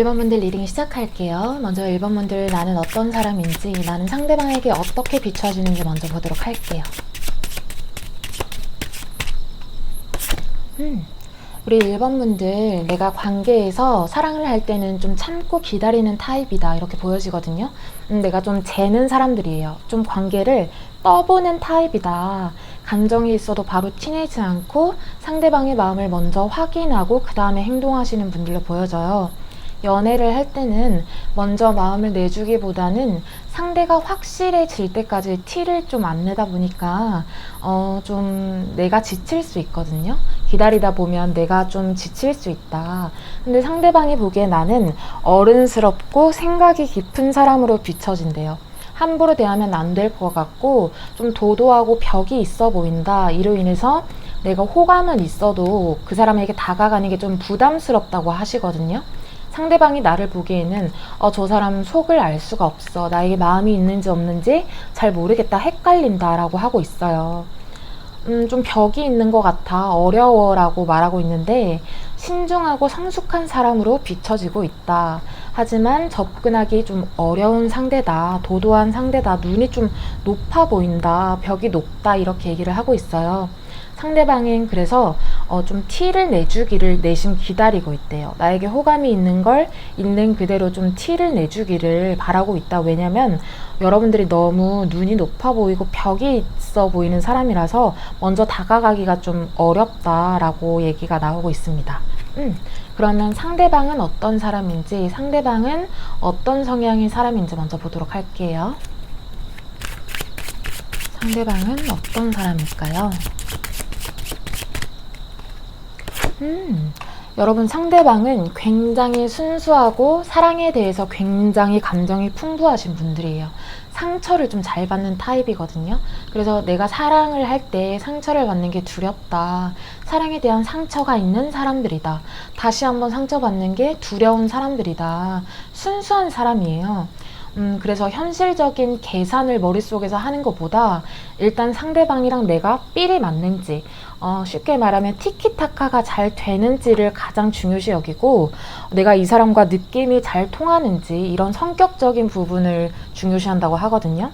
1번 분들 리딩 시작할게요. 먼저 1번 분들 나는 어떤 사람인지, 나는 상대방에게 어떻게 비춰지는지 먼저 보도록 할게요. 우리 1번 분들, 내가 관계에서 사랑을 할 때는 좀 참고 기다리는 타입이다 이렇게 보여지거든요. 내가 좀 재는 사람들이에요. 좀 관계를 떠보는 타입이다. 감정이 있어도 바로 티내지 않고 상대방의 마음을 먼저 확인하고 그 다음에 행동하시는 분들로 보여져요. 연애를 할 때는 먼저 마음을 내주기보다는 상대가 확실해질 때까지 티를 좀 안 내다 보니까 좀 내가 지칠 수 있거든요. 기다리다 보면 내가 좀 지칠 수 있다. 근데 상대방이 보기에 나는 어른스럽고 생각이 깊은 사람으로 비춰진대요. 함부로 대하면 안 될 것 같고 좀 도도하고 벽이 있어 보인다. 이로 인해서 내가 호감은 있어도 그 사람에게 다가가는 게 좀 부담스럽다고 하시거든요. 상대방이 나를 보기에는 저 사람 속을 알 수가 없어. 나에게 마음이 있는지 없는지 잘 모르겠다. 헷갈린다 라고 하고 있어요. 좀 벽이 있는 것 같아. 어려워 라고 말하고 있는데 신중하고 성숙한 사람으로 비춰지고 있다. 하지만 접근하기 좀 어려운 상대다. 도도한 상대다. 눈이 좀 높아 보인다. 벽이 높다. 이렇게 얘기를 하고 있어요. 상대방은 그래서 좀 티를 내주기를 내심 기다리고 있대요. 나에게 호감이 있는 걸 있는 그대로 좀 티를 내주기를 바라고 있다. 왜냐면 여러분들이 너무 눈이 높아 보이고 벽이 있어 보이는 사람이라서 먼저 다가가기가 좀 어렵다라고 얘기가 나오고 있습니다. 그러면 상대방은 어떤 사람인지, 상대방은 어떤 성향의 사람인지 먼저 보도록 할게요. 상대방은 어떤 사람일까요? 여러분 상대방은 굉장히 순수하고 사랑에 대해서 굉장히 감정이 풍부하신 분들이에요. 상처를 좀 잘 받는 타입이거든요. 그래서 내가 사랑을 할 때 상처를 받는 게 두렵다. 사랑에 대한 상처가 있는 사람들이다. 다시 한번 상처받는 게 두려운 사람들이다. 순수한 사람이에요. 그래서 현실적인 계산을 머릿속에서 하는 것보다 일단 상대방이랑 내가 삘이 맞는지, 쉽게 말하면 티키타카가 잘 되는지를 가장 중요시 여기고, 내가 이 사람과 느낌이 잘 통하는지 이런 성격적인 부분을 중요시한다고 하거든요.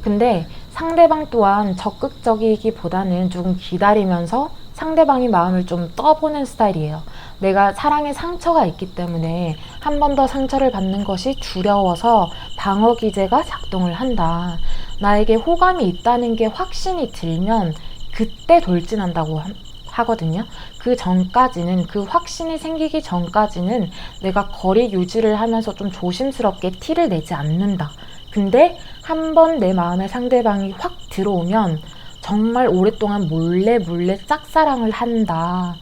근데 상대방 또한 적극적이기보다는 조금 기다리면서 상대방의 마음을 좀 떠보는 스타일이에요. 내가 사랑에 상처가 있기 때문에 한 번 더 상처를 받는 것이 두려워서 방어 기제가 작동을 한다. 나에게 호감이 있다는 게 확신이 들면 그때 돌진한다고 하거든요. 그 전까지는, 그 확신이 생기기 전까지는 내가 거리 유지를 하면서 좀 조심스럽게 티를 내지 않는다. 근데 한 번 내 마음에 상대방이 확 들어오면 정말 오랫동안 몰래 짝사랑을 한다.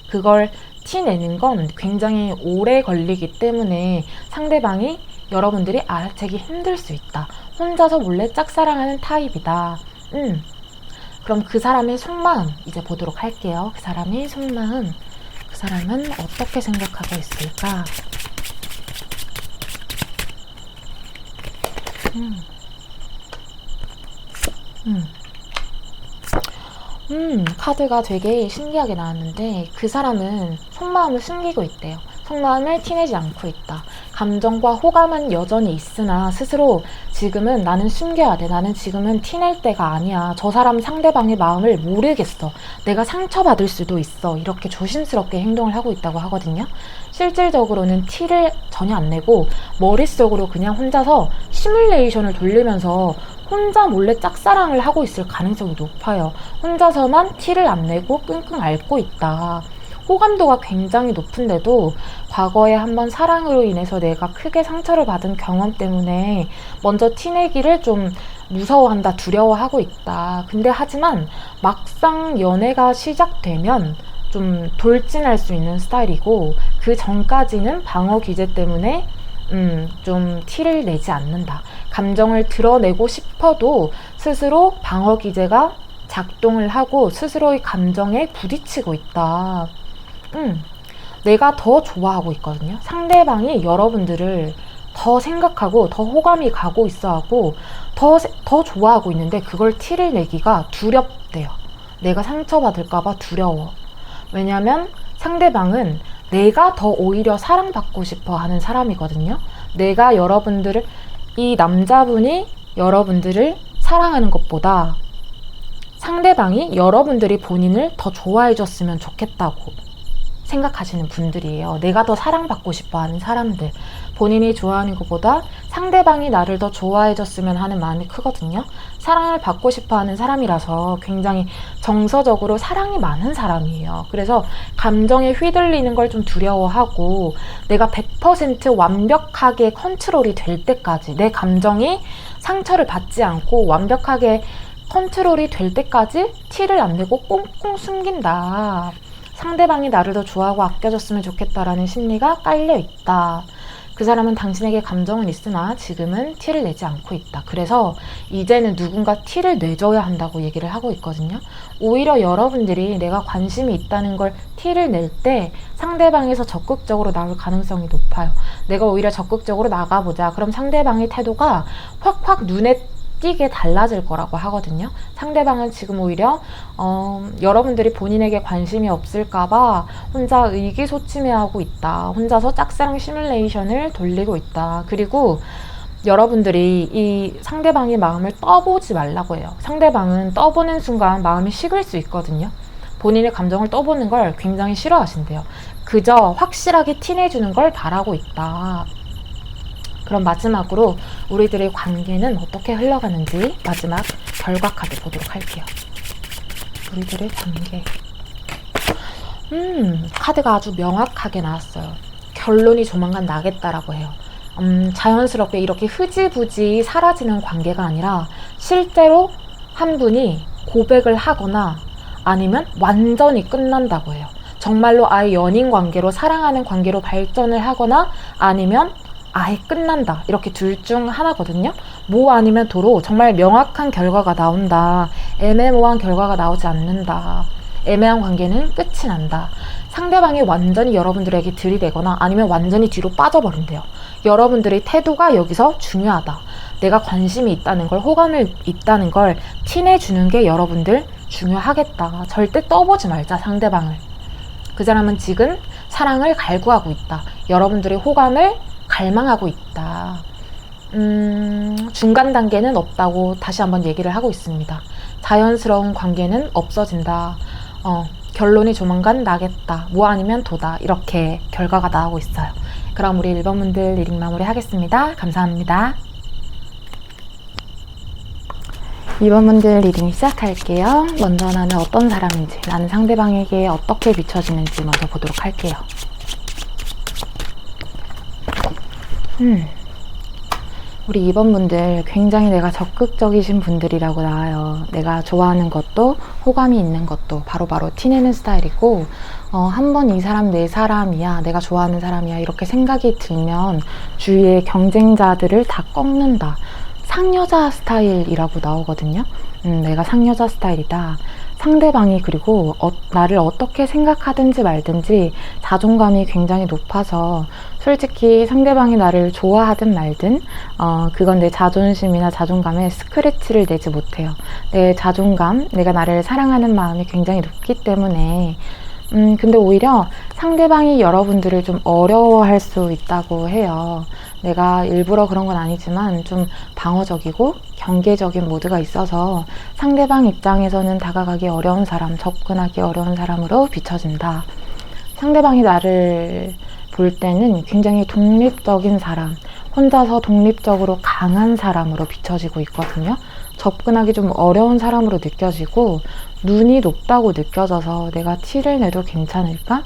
그걸 티내는 건 굉장히 오래 걸리기 때문에 상대방이, 여러분들이 알아채기 힘들 수 있다. 혼자서 몰래 짝사랑하는 타입이다. 그럼 그 사람의 속마음 이제 보도록 할게요. 그 사람의 속마음, 그 사람은 어떻게 생각하고 있을까? 카드가 되게 신기하게 나왔는데 그 사람은 속마음을 숨기고 있대요. 속마음을 티내지 않고 있다. 감정과 호감은 여전히 있으나 스스로 지금은 나는 숨겨야 돼. 나는 지금은 티낼 때가 아니야. 저 사람 상대방의 마음을 모르겠어. 내가 상처받을 수도 있어. 이렇게 조심스럽게 행동을 하고 있다고 하거든요. 실질적으로는 티를 전혀 안 내고 머릿속으로 그냥 혼자서 시뮬레이션을 돌리면서 혼자 몰래 짝사랑을 하고 있을 가능성이 높아요. 혼자서만 티를 안 내고 끙끙 앓고 있다. 호감도가 굉장히 높은데도 과거에 한번 사랑으로 인해서 내가 크게 상처를 받은 경험 때문에 먼저 티내기를 좀 무서워한다, 두려워하고 있다. 근데 하지만 막상 연애가 시작되면 좀 돌진할 수 있는 스타일이고, 그 전까지는 방어 기제 때문에 좀 티를 내지 않는다. 감정을 드러내고 싶어도 스스로 방어 기제가 작동을 하고 스스로의 감정에 부딪히고 있다. 내가 더 좋아하고 있거든요. 상대방이 여러분들을 더 생각하고 더 호감이 가고 있어 하고 더 좋아하고 있는데 그걸 티를 내기가 두렵대요. 내가 상처받을까봐 두려워. 왜냐면 상대방은 내가 더 오히려 사랑받고 싶어 하는 사람이거든요. 내가 여러분들을, 이 남자분이 여러분들을 사랑하는 것보다 상대방이 여러분들이 본인을 더 좋아해 줬으면 좋겠다고 생각하시는 분들이에요. 내가 더 사랑받고 싶어 하는 사람들. 본인이 좋아하는 것보다 상대방이 나를 더 좋아해 줬으면 하는 마음이 크거든요. 사랑을 받고 싶어 하는 사람이라서 굉장히 정서적으로 사랑이 많은 사람이에요. 그래서 감정에 휘둘리는 걸 좀 두려워하고, 내가 100% 완벽하게 컨트롤이 될 때까지, 내 감정이 상처를 받지 않고 완벽하게 컨트롤이 될 때까지 티를 안 내고 꽁꽁 숨긴다. 상대방이 나를 더 좋아하고 아껴줬으면 좋겠다라는 심리가 깔려 있다. 그 사람은 당신에게 감정은 있으나 지금은 티를 내지 않고 있다. 그래서 이제는 누군가 티를 내줘야 한다고 얘기를 하고 있거든요. 오히려 여러분들이 내가 관심이 있다는 걸 티를 낼 때 상대방에서 적극적으로 나올 가능성이 높아요. 내가 오히려 적극적으로 나가보자. 그럼 상대방의 태도가 확확 눈에 띄게 달라질 거라고 하거든요. 상대방은 지금 오히려 여러분들이 본인에게 관심이 없을까봐 혼자 의기소침해하고 있다. 혼자서 짝사랑 시뮬레이션을 돌리고 있다. 그리고 여러분들이 이 상대방의 마음을 떠보지 말라고 해요. 상대방은 떠보는 순간 마음이 식을 수 있거든요. 본인의 감정을 떠보는 걸 굉장히 싫어하신대요. 그저 확실하게 티내주는 걸 바라고 있다. 그럼 마지막으로 우리들의 관계는 어떻게 흘러가는지 마지막 결과 카드 보도록 할게요. 우리들의 관계. 카드가 아주 명확하게 나왔어요. 결론이 조만간 나겠다라고 해요. 자연스럽게 이렇게 흐지부지 사라지는 관계가 아니라 실제로 한 분이 고백을 하거나 아니면 완전히 끝난다고 해요. 정말로 아예 연인 관계로, 사랑하는 관계로 발전을 하거나 아니면 아예 끝난다. 이렇게 둘 중 하나거든요. 뭐 아니면 도로 정말 명확한 결과가 나온다. 애매모호한 결과가 나오지 않는다. 애매한 관계는 끝이 난다. 상대방이 완전히 여러분들에게 들이대거나 아니면 완전히 뒤로 빠져버린대요. 여러분들의 태도가 여기서 중요하다. 내가 관심이 있다는 걸, 호감이 있다는 걸 티내주는 게 여러분들 중요하겠다. 절대 떠보지 말자, 상대방을. 그 사람은 지금 사랑을 갈구하고 있다. 여러분들의 호감을 갈망하고 있다. 중간 단계는 없다고 다시 한번 얘기를 하고 있습니다. 자연스러운 관계는 없어진다. 결론이 조만간 나겠다. 뭐 아니면 도다. 이렇게 결과가 나오고 있어요. 그럼 우리 1번 분들 리딩 마무리 하겠습니다. 감사합니다. 2번 분들 리딩 시작할게요. 먼저 나는 어떤 사람인지, 나는 상대방에게 어떻게 비춰지는지 먼저 보도록 할게요. 우리 2번 분들 굉장히 내가 적극적이신 분들이라고 나와요. 내가 좋아하는 것도 호감이 있는 것도 바로바로 티내는 스타일이고, 한번 이 사람 내 사람이야, 내가 좋아하는 사람이야 이렇게 생각이 들면 주위의 경쟁자들을 다 꺾는다. 상여자 스타일이라고 나오거든요. 내가 상여자 스타일이다. 상대방이 그리고 나를 어떻게 생각하든지 말든지 자존감이 굉장히 높아서 솔직히 상대방이 나를 좋아하든 말든 그건 내 자존심이나 자존감에 스크래치를 내지 못해요. 내 자존감, 내가 나를 사랑하는 마음이 굉장히 높기 때문에 근데 오히려 상대방이 여러분들을 좀 어려워할 수 있다고 해요. 내가 일부러 그런 건 아니지만 좀 방어적이고 경계적인 모드가 있어서 상대방 입장에서는 다가가기 어려운 사람, 접근하기 어려운 사람으로 비춰진다. 상대방이 나를 볼 때는 굉장히 독립적인 사람, 혼자서 독립적으로 강한 사람으로 비춰지고 있거든요. 접근하기 좀 어려운 사람으로 느껴지고 눈이 높다고 느껴져서 내가 티를 내도 괜찮을까?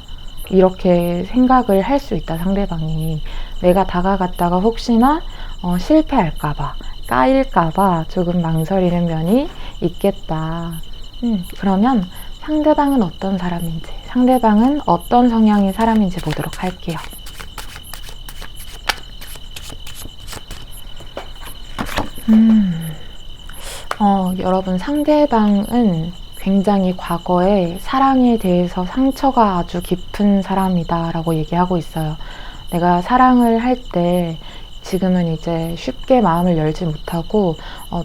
이렇게 생각을 할 수 있다, 상대방이. 내가 다가갔다가 혹시나 실패할까봐, 까일까봐 조금 망설이는 면이 있겠다. 그러면 상대방은 어떤 사람인지, 상대방은 어떤 성향의 사람인지 보도록 할게요. 여러분, 상대방은 굉장히 과거에 사랑에 대해서 상처가 아주 깊은 사람이다 라고 얘기하고 있어요. 내가 사랑을 할 때 지금은 이제 쉽게 마음을 열지 못하고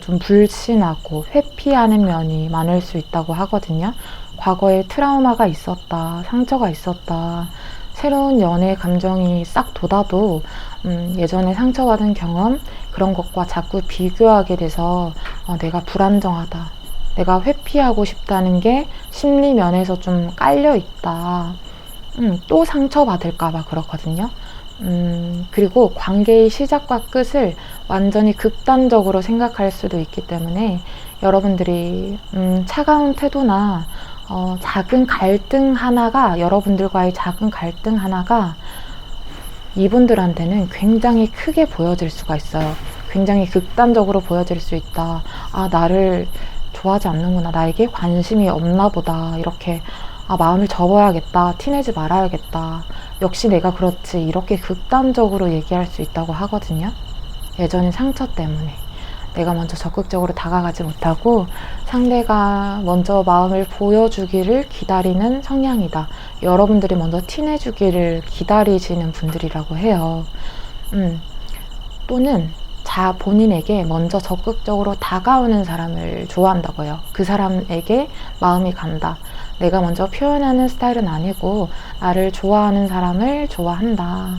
좀 불신하고 회피하는 면이 많을 수 있다고 하거든요. 과거에 트라우마가 있었다, 상처가 있었다, 새로운 연애 감정이 싹 돋아도 예전에 상처받은 경험 그런 것과 자꾸 비교하게 돼서 내가 불안정하다. 내가 회피하고 싶다는 게 심리 면에서 좀 깔려 있다. 또 상처받을까봐 그렇거든요. 그리고 관계의 시작과 끝을 완전히 극단적으로 생각할 수도 있기 때문에 여러분들이 차가운 태도나 작은 갈등 하나가 여러분들과의 작은 갈등 하나가 이분들한테는 굉장히 크게 보여질 수가 있어요. 굉장히 극단적으로 보여질 수 있다. 아, 나를 좋아하지 않는구나. 나에게 관심이 없나 보다. 이렇게 마음을 접어야겠다. 티내지 말아야겠다. 역시 내가 그렇지. 이렇게 극단적으로 얘기할 수 있다고 하거든요. 예전의 상처 때문에 내가 먼저 적극적으로 다가가지 못하고 상대가 먼저 마음을 보여주기를 기다리는 성향이다. 여러분들이 먼저 티내주기를 기다리시는 분들이라고 해요. 또는 본인에게 먼저 적극적으로 다가오는 사람을 좋아한다고 해요. 그 사람에게 마음이 간다. 내가 먼저 표현하는 스타일은 아니고 나를 좋아하는 사람을 좋아한다.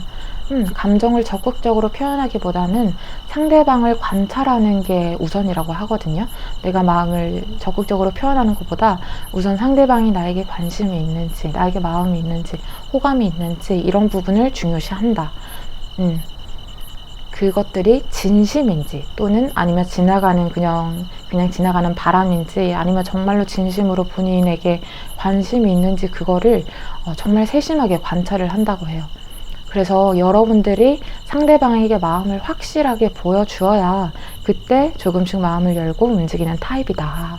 감정을 적극적으로 표현하기보다는 상대방을 관찰하는 게 우선이라고 하거든요. 내가 마음을 적극적으로 표현하는 것보다 우선 상대방이 나에게 관심이 있는지, 나에게 마음이 있는지, 호감이 있는지 이런 부분을 중요시한다. 그것들이 진심인지 또는 아니면 그냥 지나가는 바람인지 아니면 정말로 진심으로 본인에게 관심이 있는지 그거를 정말 세심하게 관찰을 한다고 해요. 그래서 여러분들이 상대방에게 마음을 확실하게 보여주어야 그때 조금씩 마음을 열고 움직이는 타입이다.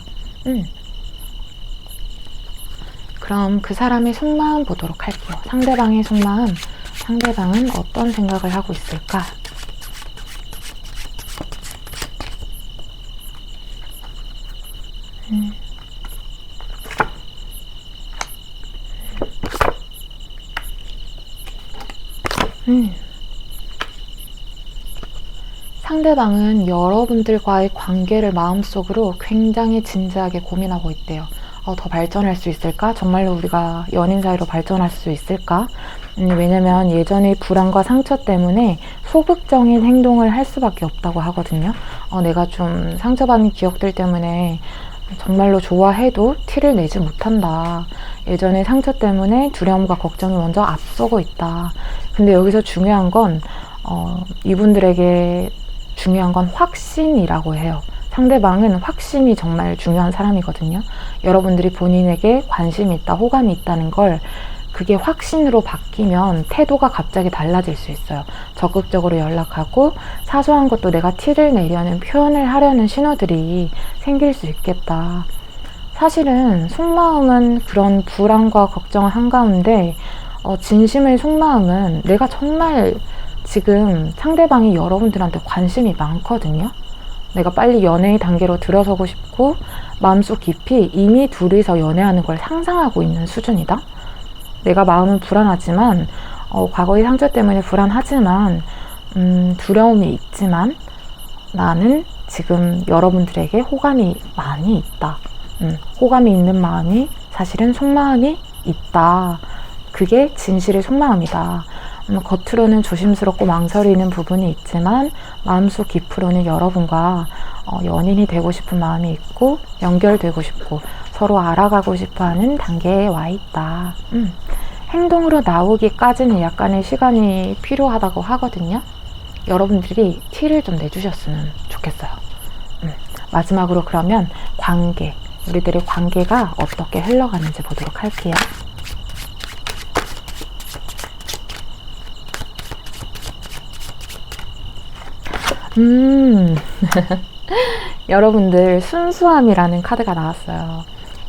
그럼 그 사람의 속마음 보도록 할게요. 상대방의 속마음, 상대방은 어떤 생각을 하고 있을까? 상대방은 여러분들과의 관계를 마음속으로 굉장히 진지하게 고민하고 있대요. 더 발전할 수 있을까? 정말로 우리가 연인 사이로 발전할 수 있을까? 왜냐면 예전의 불안과 상처 때문에 소극적인 행동을 할 수밖에 없다고 하거든요. 내가 좀 상처받은 기억들 때문에 정말로 좋아해도 티를 내지 못한다. 예전의 상처 때문에 두려움과 걱정이 먼저 앞서고 있다. 근데 여기서 중요한 건 이분들에게 중요한 건 확신이라고 해요. 상대방은 확신이 정말 중요한 사람이거든요. 여러분들이 본인에게 관심이 있다, 호감이 있다는 걸 그게 확신으로 바뀌면 태도가 갑자기 달라질 수 있어요. 적극적으로 연락하고 사소한 것도 내가 티를 내려는 표현을 하려는 신호들이 생길 수 있겠다. 사실은 속마음은 그런 불안과 걱정 한가운데 진심의 속마음은 내가 정말 지금 상대방이 여러분들한테 관심이 많거든요. 내가 빨리 연애의 단계로 들어서고 싶고 마음속 깊이 이미 둘이서 연애하는 걸 상상하고 있는 수준이다. 내가 마음은 불안하지만 과거의 상처 때문에 불안하지만 두려움이 있지만 나는 지금 여러분들에게 호감이 많이 있다. 호감이 있는 마음이 사실은 속마음이 있다. 그게 진실의 속마음이다. 겉으로는 조심스럽고 망설이는 부분이 있지만 마음속 깊이로는 여러분과 연인이 되고 싶은 마음이 있고 연결되고 싶고 서로 알아가고 싶어하는 단계에 와 있다. 행동으로 나오기까지는 약간의 시간이 필요하다고 하거든요. 여러분들이 티를 좀 내주셨으면 좋겠어요. 마지막으로 그러면 우리들의 관계가 어떻게 흘러가는지 보도록 할게요. 여러분들 순수함이라는 카드가 나왔어요.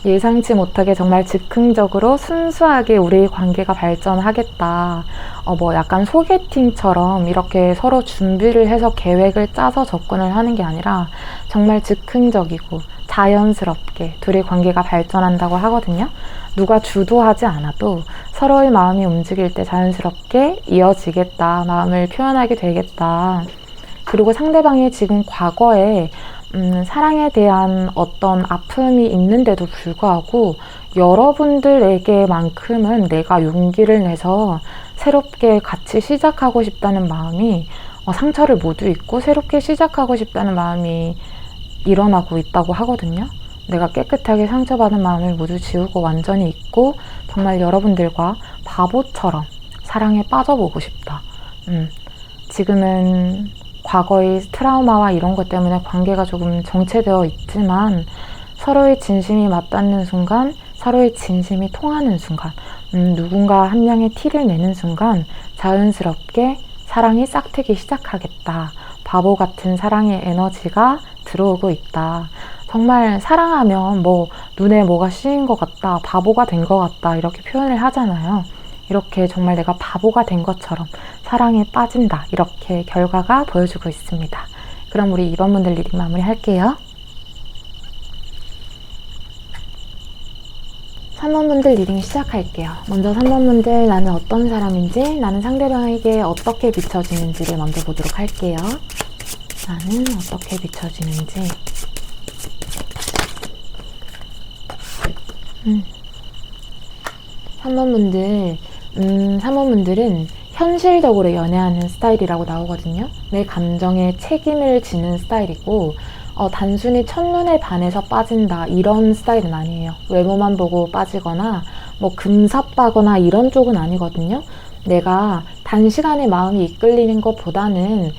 예상치 못하게 정말 즉흥적으로 순수하게 우리의 관계가 발전하겠다. 약간 소개팅처럼 이렇게 서로 준비를 해서 계획을 짜서 접근을 하는 게 아니라 정말 즉흥적이고 자연스럽게 둘의 관계가 발전한다고 하거든요. 누가 주도하지 않아도 서로의 마음이 움직일 때 자연스럽게 이어지겠다. 마음을 표현하게 되겠다. 그리고 상대방의 지금 과거에 사랑에 대한 어떤 아픔이 있는데도 불구하고 여러분들에게만큼은 내가 용기를 내서 새롭게 같이 시작하고 싶다는 마음이 상처를 모두 잊고 새롭게 시작하고 싶다는 마음이 일어나고 있다고 하거든요. 내가 깨끗하게 상처받은 마음을 모두 지우고 완전히 잊고 정말 여러분들과 바보처럼 사랑에 빠져보고 싶다. 지금은 과거의 트라우마와 이런 것 때문에 관계가 조금 정체되어 있지만 서로의 진심이 맞닿는 순간, 서로의 진심이 통하는 순간, 누군가 한 명의 티를 내는 순간 자연스럽게 사랑이 싹트기 시작하겠다. 바보 같은 사랑의 에너지가 들어오고 있다. 정말 사랑하면 눈에 뭐가 씌인 것 같다, 바보가 된 것 같다 이렇게 표현을 하잖아요. 이렇게 정말 내가 바보가 된 것처럼 사랑에 빠진다, 이렇게 결과가 보여주고 있습니다. 그럼 우리 2번 분들 리딩 마무리할게요. 3번 분들 리딩 시작할게요. 먼저 3번 분들, 나는 어떤 사람인지, 나는 상대방에게 어떻게 비춰지는지를 먼저 보도록 할게요. 나는 어떻게 비춰지는지. 3번 분들, 3번 분들은 현실적으로 연애하는 스타일이라고 나오거든요. 내 감정에 책임을 지는 스타일이고, 단순히 첫눈에 반해서 빠진다 이런 스타일은 아니에요. 외모만 보고 빠지거나 금사빠거나 이런 쪽은 아니거든요. 내가 단시간에 마음이 이끌리는 것보다는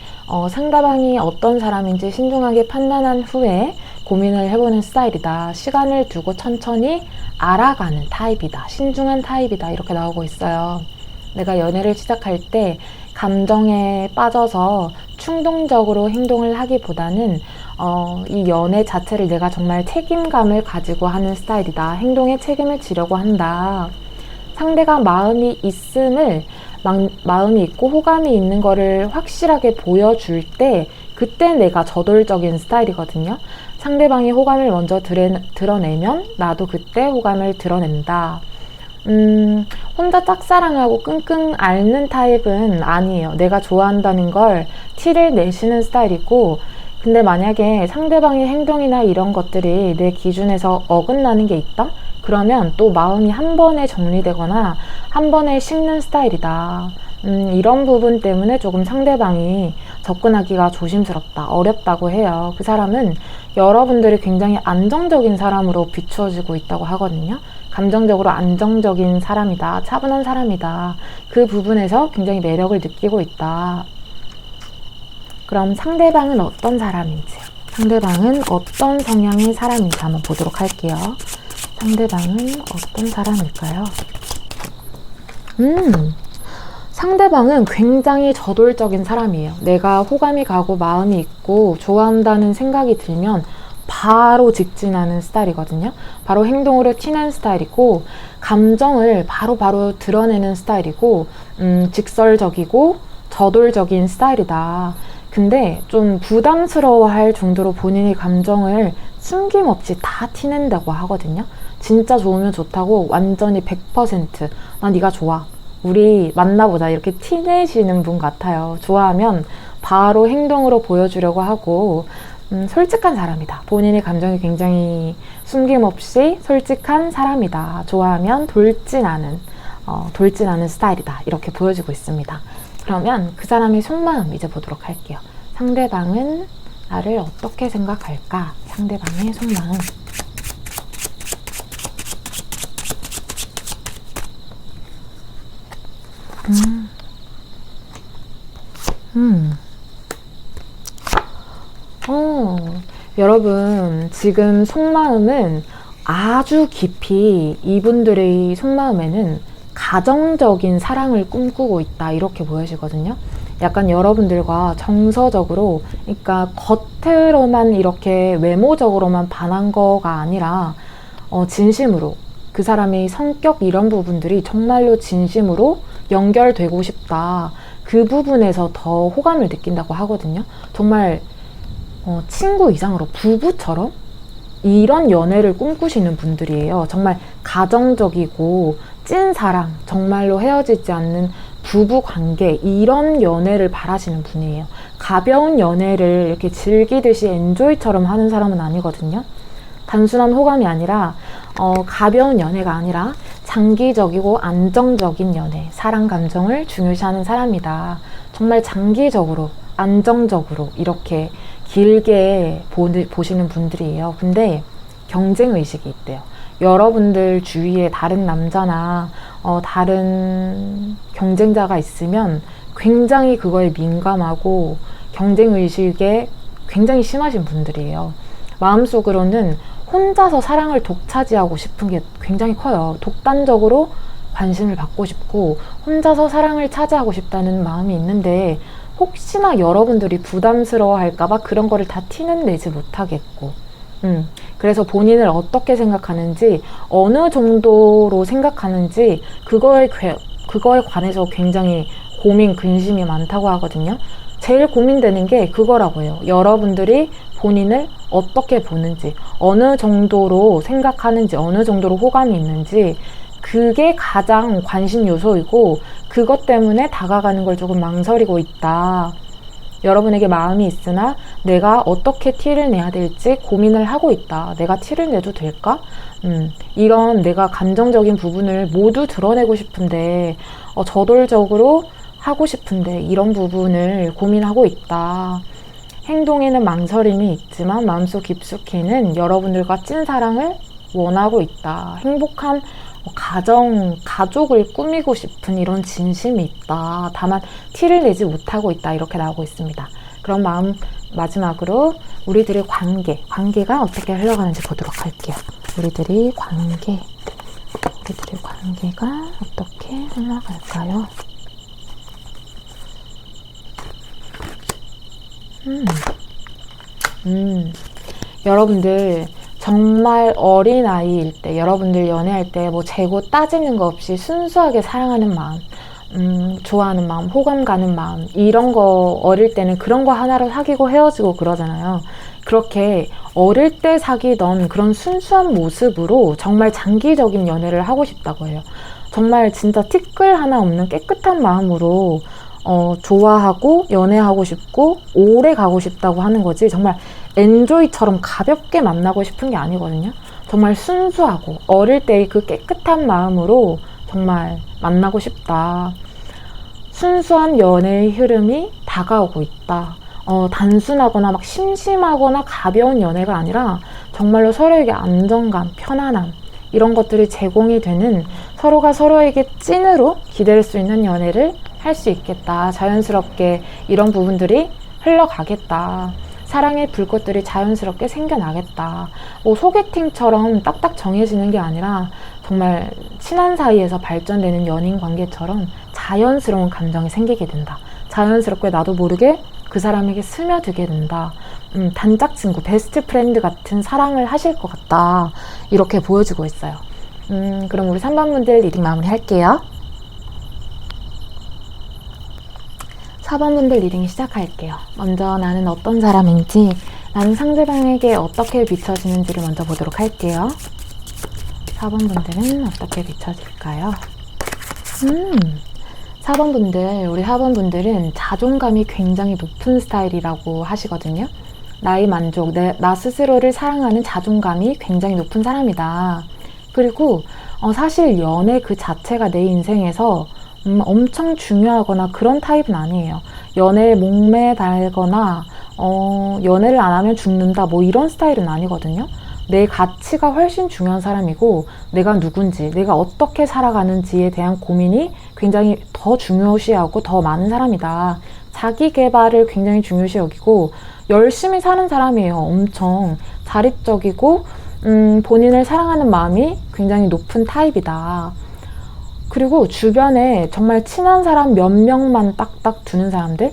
상대방이 어떤 사람인지 신중하게 판단한 후에 고민을 해보는 스타일이다. 시간을 두고 천천히 알아가는 타입이다. 신중한 타입이다. 이렇게 나오고 있어요. 내가 연애를 시작할 때 감정에 빠져서 충동적으로 행동을 하기보다는 이 연애 자체를 내가 정말 책임감을 가지고 하는 스타일이다. 행동에 책임을 지려고 한다. 상대가 마음이 있음을, 마음이 있고 호감이 있는 거를 확실하게 보여줄 때 그때 내가 저돌적인 스타일이거든요. 상대방이 호감을 먼저 드러내면 나도 그때 호감을 드러낸다. 혼자 짝사랑하고 끙끙 앓는 타입은 아니에요. 내가 좋아한다는 걸 티를 내시는 스타일이고, 근데 만약에 상대방의 행동이나 이런 것들이 내 기준에서 어긋나는 게 있다? 그러면 또 마음이 한 번에 정리되거나 한 번에 식는 스타일이다. 이런 부분 때문에 조금 상대방이 접근하기가 조심스럽다, 어렵다고 해요. 그 사람은 여러분들이 굉장히 안정적인 사람으로 비추어지고 있다고 하거든요. 감정적으로 안정적인 사람이다, 차분한 사람이다. 그 부분에서 굉장히 매력을 느끼고 있다. 그럼 상대방은 어떤 사람인지, 상대방은 어떤 성향의 사람인지 한번 보도록 할게요. 상대방은 어떤 사람일까요? 상대방은 굉장히 저돌적인 사람이에요. 내가 호감이 가고 마음이 있고 좋아한다는 생각이 들면 바로 직진하는 스타일이거든요. 바로 행동으로 튀는 스타일이고, 감정을 바로 드러내는 스타일이고, 직설적이고 저돌적인 스타일이다. 근데 좀 부담스러워할 정도로 본인의 감정을 숨김없이 다 티낸다고 하거든요. 진짜 좋으면 좋다고 완전히 100% 나 네가 좋아, 우리 만나보자 이렇게 티내시는 분 같아요. 좋아하면 바로 행동으로 보여주려고 하고, 솔직한 사람이다. 본인의 감정이 굉장히 숨김없이 솔직한 사람이다. 좋아하면 돌진하는 스타일이다. 이렇게 보여지고 있습니다. 그러면 그 사람의 속마음 이제 보도록 할게요. 상대방은 나를 어떻게 생각할까? 상대방의 속마음. 여러분, 지금 속마음은 아주 깊이 이분들의 속마음에는 가정적인 사랑을 꿈꾸고 있다, 이렇게 보여지거든요. 약간 여러분들과 정서적으로, 그러니까 겉으로만 이렇게 외모적으로만 반한 거가 아니라 진심으로 그 사람의 성격 이런 부분들이 정말로 진심으로 연결되고 싶다. 그 부분에서 더 호감을 느낀다고 하거든요. 정말 친구 이상으로 부부처럼 이런 연애를 꿈꾸시는 분들이에요. 정말 가정적이고 찐사랑, 정말로 헤어지지 않는 부부 관계, 이런 연애를 바라시는 분이에요. 가벼운 연애를 이렇게 즐기듯이 엔조이처럼 하는 사람은 아니거든요. 단순한 호감이 아니라 가벼운 연애가 아니라 장기적이고 안정적인 연애, 사랑 감정을 중요시하는 사람이다. 정말 장기적으로, 안정적으로 이렇게 길게 보시는 분들이에요. 근데 경쟁의식이 있대요. 여러분들 주위에 다른 남자나 다른 경쟁자가 있으면 굉장히 그거에 민감하고 경쟁의식에 굉장히 심하신 분들이에요. 마음속으로는 혼자서 사랑을 독차지하고 싶은 게 굉장히 커요. 독단적으로 관심을 받고 싶고 혼자서 사랑을 차지하고 싶다는 마음이 있는데 혹시나 여러분들이 부담스러워 할까봐 그런 거를 다 티는 내지 못하겠고 그래서 본인을 어떻게 생각하는지 어느 정도로 생각하는지 그거에 관해서 굉장히 고민, 근심이 많다고 하거든요. 제일 고민되는 게 그거라고 해요. 여러분들이 본인을 어떻게 보는지, 어느 정도로 생각하는지, 어느 정도로 호감이 있는지 그게 가장 관심 요소이고 그것 때문에 다가가는 걸 조금 망설이고 있다. 여러분에게 마음이 있으나 내가 어떻게 티를 내야 될지 고민을 하고 있다. 내가 티를 내도 될까? 이런 내가 감정적인 부분을 모두 드러내고 싶은데 저돌적으로 하고 싶은데 이런 부분을 고민하고 있다. 행동에는 망설임이 있지만 마음속 깊숙이는 여러분들과 찐사랑을 원하고 있다. 행복한 가족을 꾸미고 싶은 이런 진심이 있다. 다만 티를 내지 못하고 있다. 이렇게 나오고 있습니다. 그럼 마지막으로 우리들의 관계가 어떻게 흘러가는지 보도록 할게요. 우리들의 관계가 어떻게 흘러갈까요? 여러분들 정말 어린아이일 때, 여러분들 연애할 때 뭐 재고 따지는 거 없이 순수하게 사랑하는 마음, 좋아하는 마음, 호감 가는 마음, 이런 거 어릴 때는 그런 거 하나로 사귀고 헤어지고 그러잖아요. 그렇게 어릴 때 사귀던 그런 순수한 모습으로 정말 장기적인 연애를 하고 싶다고 해요. 정말 진짜 티끌 하나 없는 깨끗한 마음으로 좋아하고 연애하고 싶고 오래 가고 싶다고 하는 거지 정말 엔조이처럼 가볍게 만나고 싶은 게 아니거든요. 정말 순수하고 어릴 때의 그 깨끗한 마음으로 정말 만나고 싶다. 순수한 연애의 흐름이 다가오고 있다. 단순하거나 막 심심하거나 가벼운 연애가 아니라 정말로 서로에게 안정감, 편안함 이런 것들이 제공이 되는 서로가 서로에게 찐으로 기댈 수 있는 연애를 할 수 있겠다. 자연스럽게 이런 부분들이 흘러가겠다. 사랑의 불꽃들이 자연스럽게 생겨나겠다. 소개팅처럼 딱딱 정해지는 게 아니라 정말 친한 사이에서 발전되는 연인 관계처럼 자연스러운 감정이 생기게 된다. 자연스럽게 나도 모르게 그 사람에게 스며들게 된다. 단짝 친구, 베스트 프렌드 같은 사랑을 하실 것 같다. 이렇게 보여주고 있어요. 그럼 우리 3번 분들 리딩 마무리 할게요. 4번 분들 리딩 시작할게요. 먼저 나는 어떤 사람인지, 나는 상대방에게 어떻게 비춰지는지를 먼저 보도록 할게요. 4번 분들은 어떻게 비춰질까요? 4번 분들, 우리 4번 분들은 자존감이 굉장히 높은 스타일이라고 하시거든요. 나의 만족, 나 스스로를 사랑하는 자존감이 굉장히 높은 사람이다. 그리고 사실 연애 그 자체가 내 인생에서 엄청 중요하거나 그런 타입은 아니에요. 연애에 목매달거나 연애를 안 하면 죽는다 뭐 이런 스타일은 아니거든요. 내 가치가 훨씬 중요한 사람이고 내가 누군지, 내가 어떻게 살아가는지에 대한 고민이 굉장히 더 중요시하고 더 많은 사람이다. 자기 개발을 굉장히 중요시 여기고 열심히 사는 사람이에요. 엄청 자립적이고 본인을 사랑하는 마음이 굉장히 높은 타입이다. 그리고 주변에 정말 친한 사람 몇 명만 딱딱 두는 사람들,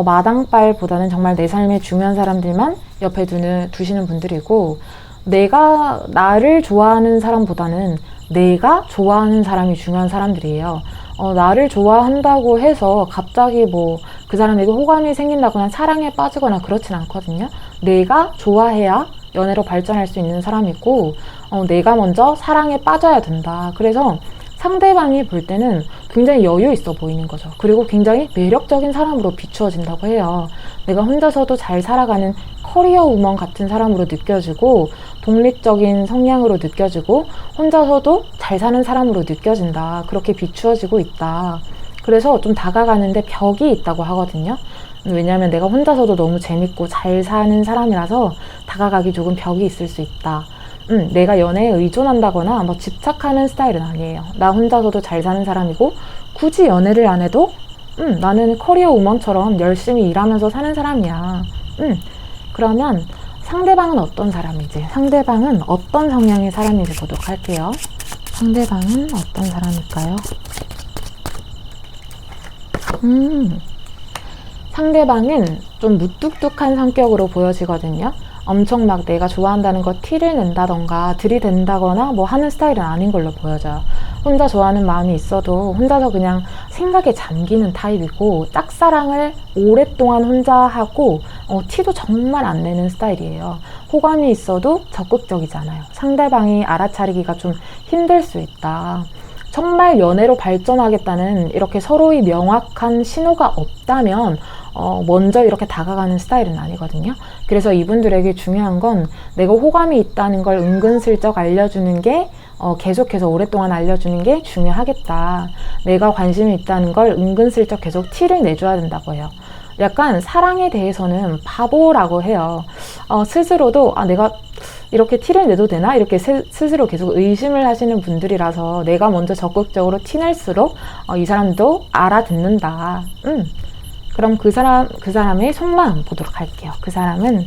마당발보다는 정말 내 삶에 중요한 사람들만 옆에 두시는 분들이고, 내가 나를 좋아하는 사람보다는 내가 좋아하는 사람이 중요한 사람들이에요. 나를 좋아한다고 해서 갑자기 뭐 그 사람에게 호감이 생긴다거나 사랑에 빠지거나 그렇진 않거든요. 내가 좋아해야 연애로 발전할 수 있는 사람이고, 내가 먼저 사랑에 빠져야 된다. 그래서 상대방이 볼 때는 굉장히 여유 있어 보이는 거죠. 그리고 굉장히 매력적인 사람으로 비추어진다고 해요. 내가 혼자서도 잘 살아가는 커리어 우먼 같은 사람으로 느껴지고 독립적인 성향으로 느껴지고 혼자서도 잘 사는 사람으로 느껴진다. 그렇게 비추어지고 있다. 그래서 좀 다가가는데 벽이 있다고 하거든요. 왜냐하면 내가 혼자서도 너무 재밌고 잘 사는 사람이라서 다가가기 조금 벽이 있을 수 있다. 내가 연애에 의존한다거나 뭐 집착하는 스타일은 아니에요. 나 혼자서도 잘 사는 사람이고 굳이 연애를 안 해도 나는 커리어 우먼처럼 열심히 일하면서 사는 사람이야. 그러면 상대방은 어떤 사람인지, 상대방은 어떤 성향의 사람인지 보도록 할게요. 상대방은 어떤 사람일까요? 상대방은 좀 무뚝뚝한 성격으로 보여지거든요. 엄청 막 내가 좋아한다는 거 티를 낸다던가 들이댄다거나 뭐 하는 스타일은 아닌 걸로 보여져요. 혼자 좋아하는 마음이 있어도 혼자서 그냥 생각에 잠기는 타입이고 짝사랑을 오랫동안 혼자 하고 티도 정말 안 내는 스타일이에요. 호감이 있어도 적극적이잖아요. 상대방이 알아차리기가 좀 힘들 수 있다. 정말 연애로 발전하겠다는 이렇게 서로의 명확한 신호가 없다면 먼저 이렇게 다가가는 스타일은 아니거든요. 그래서 이분들에게 중요한 건 내가 호감이 있다는 걸 은근슬쩍 알려주는 게 계속해서 오랫동안 알려주는 게 중요하겠다. 내가 관심이 있다는 걸 은근슬쩍 계속 티를 내줘야 된다고 해요. 약간 사랑에 대해서는 바보라고 해요. 스스로도 내가 이렇게 티를 내도 되나? 이렇게 스스로 계속 의심을 하시는 분들이라서 내가 먼저 적극적으로 티낼수록 이 사람도 알아듣는다. 그럼 그 사람의 속마음 보도록 할게요. 그 사람은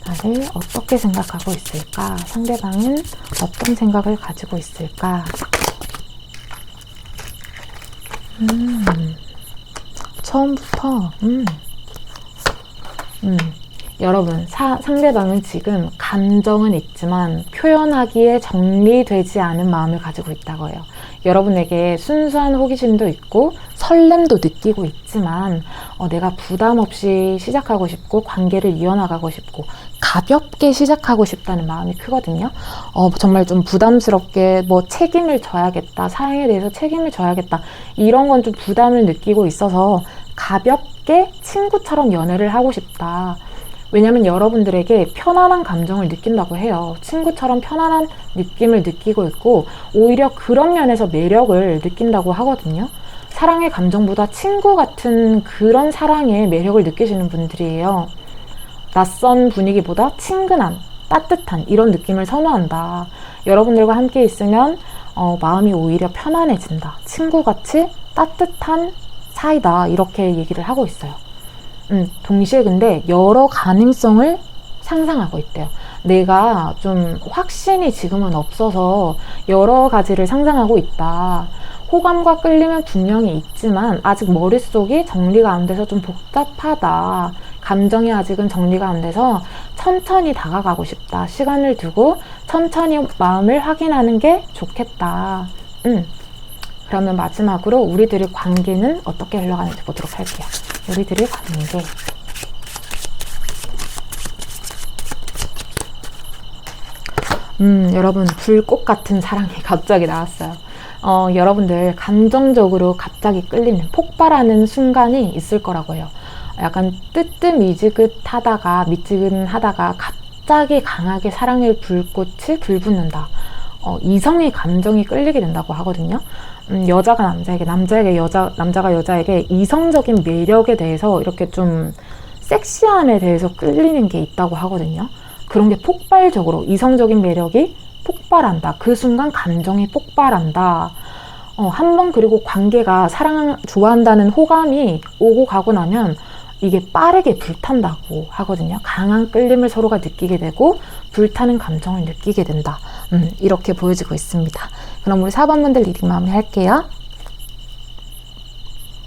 나를 어떻게 생각하고 있을까? 상대방은 어떤 생각을 가지고 있을까? 처음부터 여러분, 상대방은 지금 감정은 있지만 표현하기에 정리되지 않은 마음을 가지고 있다고 해요. 여러분에게 순수한 호기심도 있고 설렘도 느끼고 있지만 내가 부담 없이 시작하고 싶고 관계를 이어나가고 싶고 가볍게 시작하고 싶다는 마음이 크거든요. 정말 좀 부담스럽게 뭐 책임을 져야겠다, 사랑에 대해서 책임을 져야겠다, 이런 건 좀 부담을 느끼고 있어서 가볍게 친구처럼 연애를 하고 싶다. 왜냐면 여러분들에게 편안한 감정을 느낀다고 해요. 친구처럼 편안한 느낌을 느끼고 있고 오히려 그런 면에서 매력을 느낀다고 하거든요. 사랑의 감정보다 친구 같은 그런 사랑의 매력을 느끼시는 분들이에요. 낯선 분위기보다 친근한, 따뜻한 이런 느낌을 선호한다. 여러분들과 함께 있으면 마음이 오히려 편안해진다. 친구같이 따뜻한 사이다. 이렇게 얘기를 하고 있어요. 동시에 근데 여러 가능성을 상상하고 있대요. 내가 좀 확신이 지금은 없어서 여러 가지를 상상하고 있다. 호감과 끌림은 분명히 있지만 아직 머릿속이 정리가 안 돼서 좀 복잡하다. 감정이 아직은 정리가 안 돼서 천천히 다가가고 싶다. 시간을 두고 천천히 마음을 확인하는 게 좋겠다. 그러면 마지막으로 우리들의 관계는 어떻게 흘러가는지 보도록 할게요. 우리들의 관계. 여러분, 불꽃 같은 사랑이 갑자기 나왔어요. 여러분들 감정적으로 갑자기 끌리는, 폭발하는 순간이 있을 거라고 해요. 약간 뜨뜻미지근하다가 갑자기 강하게 사랑의 불꽃이 불붙는다. 이성의 감정이 끌리게 된다고 하거든요. 여자가 남자에게, 남자가 여자에게 이성적인 매력에 대해서 이렇게 좀 섹시함에 대해서 끌리는 게 있다고 하거든요. 그런 게 폭발적으로 이성적인 매력이 폭발한다. 그 순간 감정이 폭발한다. 한번 그리고 관계가 좋아한다는 호감이 오고 가고 나면 이게 빠르게 불탄다고 하거든요. 강한 끌림을 서로가 느끼게 되고 불타는 감정을 느끼게 된다. 이렇게 보여지고 있습니다. 그럼 우리 4번 분들 리딩 마무리할게요.